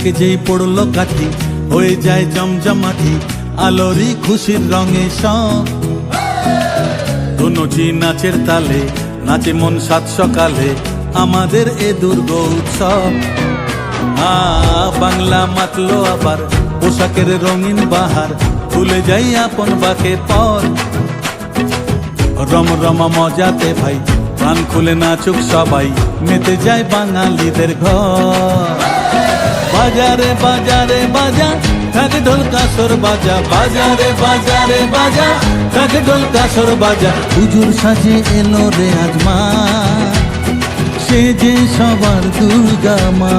ঢাকে যেই পড়লো কাঠি হয়ে যায় জমজমাটি, আলোরি খুশির রঙে সব ধুনুচি নাচের তালে নাচে মন সাত সকালে আমাদের এ দুর্গ উৎসব। বাংলা মাতলো আবার পোশাকের রঙিন বাহার, ভুলে যাই আপন বাকে পর রমরমা মজাতে ভাই, প্রাণ খুলে নাচুক সবাই, মেতে যায় বাঙালিদের ঘর। বাজারে বাজারে বাজা ঢাক ঢোল কাসর বাজা, বাজারে বাজারে বাজা ঢাক ঢোল কাসর বাজা। হুজুর সাজে এলো রে আজমা, সে যে সবার দুর্গা মা।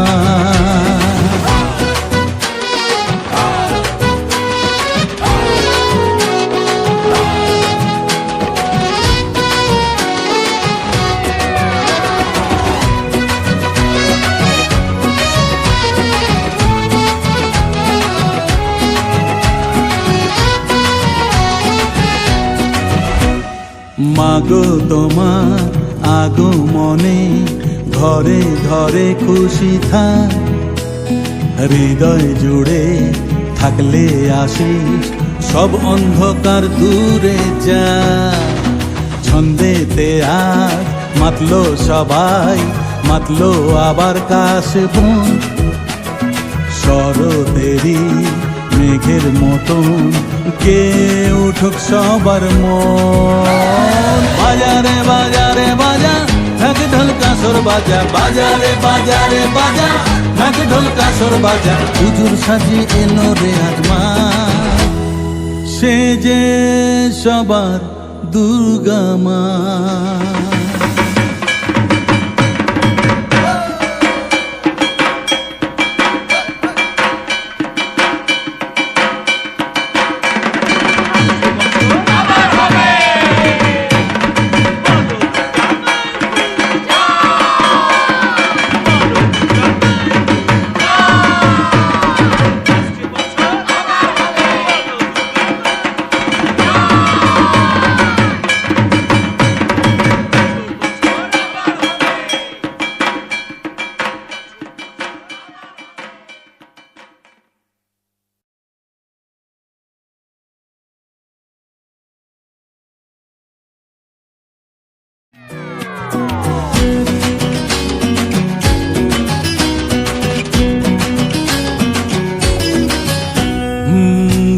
মাগো তোমার আগমনে ঘরে ঘরে খুশি থাক, হৃদয় জুড়ে থাকলে আশিস সব অন্ধকার দূরে যা। ছন্দেতে আজ মাতলো সবাই, মাতলো আবার কাশবন শরতেরি মেঘের মতন কে উঠুক সবার মন। বাজারে বাজারে বাজা ঢাক ঢোল কাসর বাজা, বাজারে বাজারে বাজা ঢাক ঢোল কাসর বাজা। হুজুর সাজি এলো রে আজমা, সে যে সবার দুর্গা মা।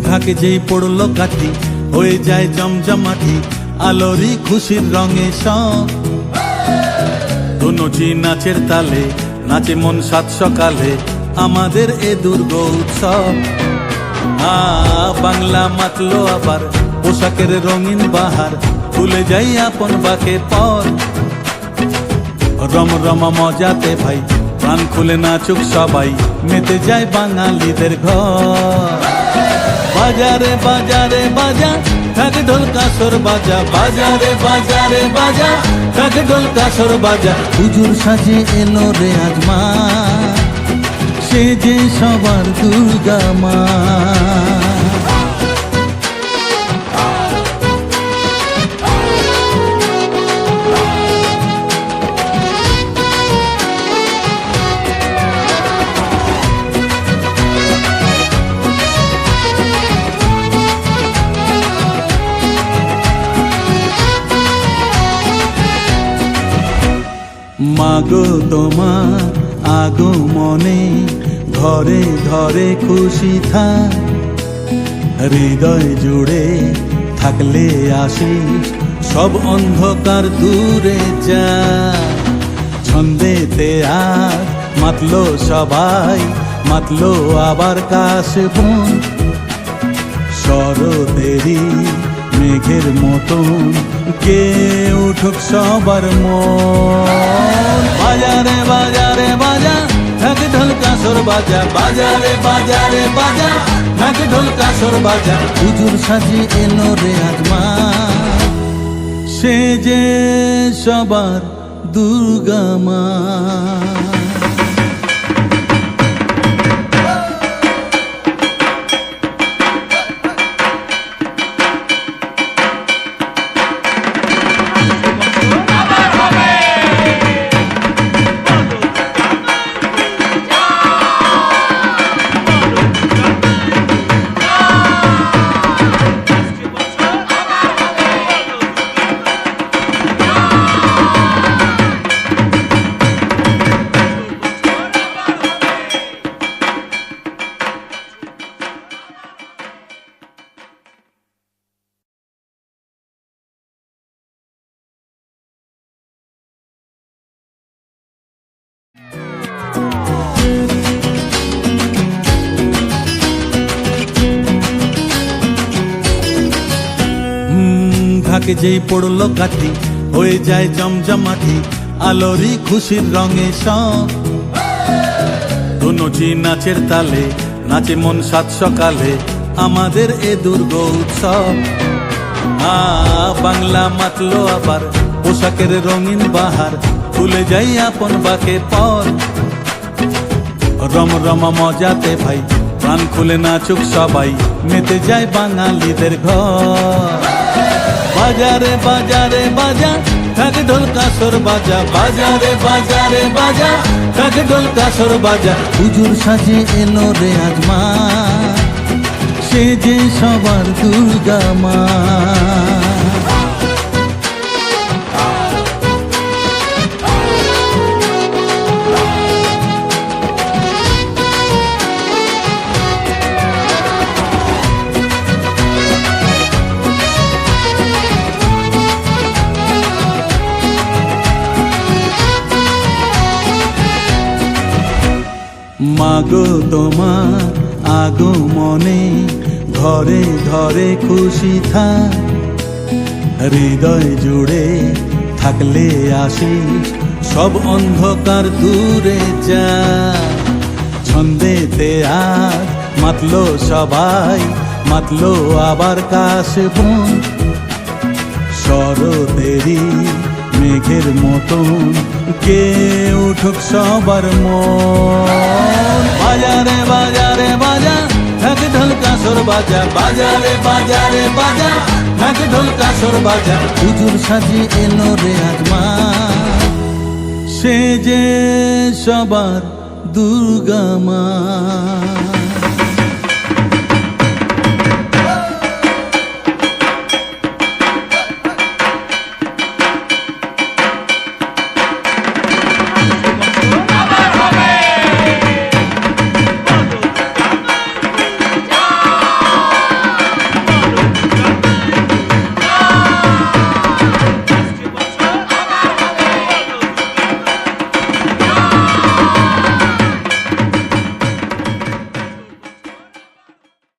ঢাকে যেই পড়লো কাঠি হয়ে যায় জমজমাটি, আলোরি খুশির রঙে সব ধুনুচি নাচের তালে নাচে মন সাত সকালে আমাদের এ দুর্গ উৎসব। বাংলা মাতলো আবার পোশাকের রঙিন বাহার, ভুলে যাই আপন বাকে পর রমরমা মজাতে ভাই, প্রাণ খুলে নাচুক সবাই, মেতে যায় বাঙালিদের ঘর। বাজারে বাজারে বাজা ঢাক ঢোল কাসর বাজা, বাজারে বাজারে বাজা ঢাক ঢোল কাসর বাজা। হুজুর সাজে এলো রে আজমা, সে যে সবার দুর্গা মা। মাগো তোমার আগমনে ঘরে ঘরে খুশি থাক, হৃদয় জুড়ে থাকলে আশিস সব অন্ধকার দূরে যা। ছন্দেতে আজ মাতলো সবাই, মাতলো আবার কাশবন শরতেরি মেঘের মতন কে উঠুক সবার মন। বাজারে বাজারে বাজা ঢাক ঢোল কাসর বাজা, বাজারে বাজারে বাজা ঢাক ঢোল কাসর বাজা। হুজুর সাজি এলো রে আজমা, সে যে সবার দুর্গা মা। ঢাকে যেই পড়লো কাঠি হয়ে যায় জমজমাটি আলোরি খুশির রঙে সব ধুনুচি নাচের তালে নাচে মন সাত সকালে আমাদের এ দুর্গ উৎসব বাংলা মাতলো আবার পোশাকের রঙিন বাহার ভুলে যাই আপন বাকে পর রম রমা মজাতে ভাই প্রাণ খুলে নাচুক সবাই মেতে যায় বাঙালিদের ঘর বাজারে বাজারে বাজা ঢাক ঢোল কাসর বাজা বাজারে বাজারে বাজা ঢাক ঢোল কাসর বাজা হুজুর সাজে এলো রে আজমা সে যে সবার দুর্গা মা মাগো তোমার আগমনে ঘরে ঘরে খুশি থাক হৃদয় জুড়ে থাকলে আসিস সব অন্ধকার দূরে যা ছন্দেতে আজ মাতলো সবাই মাতলো আবার কাশবন শরতেরি মেঘের মতন কে উঠুক সবার মন বাজারে বাজারে বাজা ঢাক ঢোল কাসর বাজা বাজারে বাজারে বাজা ঢাক ঢোল কাসর বাজা হুজুর সাজে এলো রে আজমা সে যে সবার দুর্গা মা।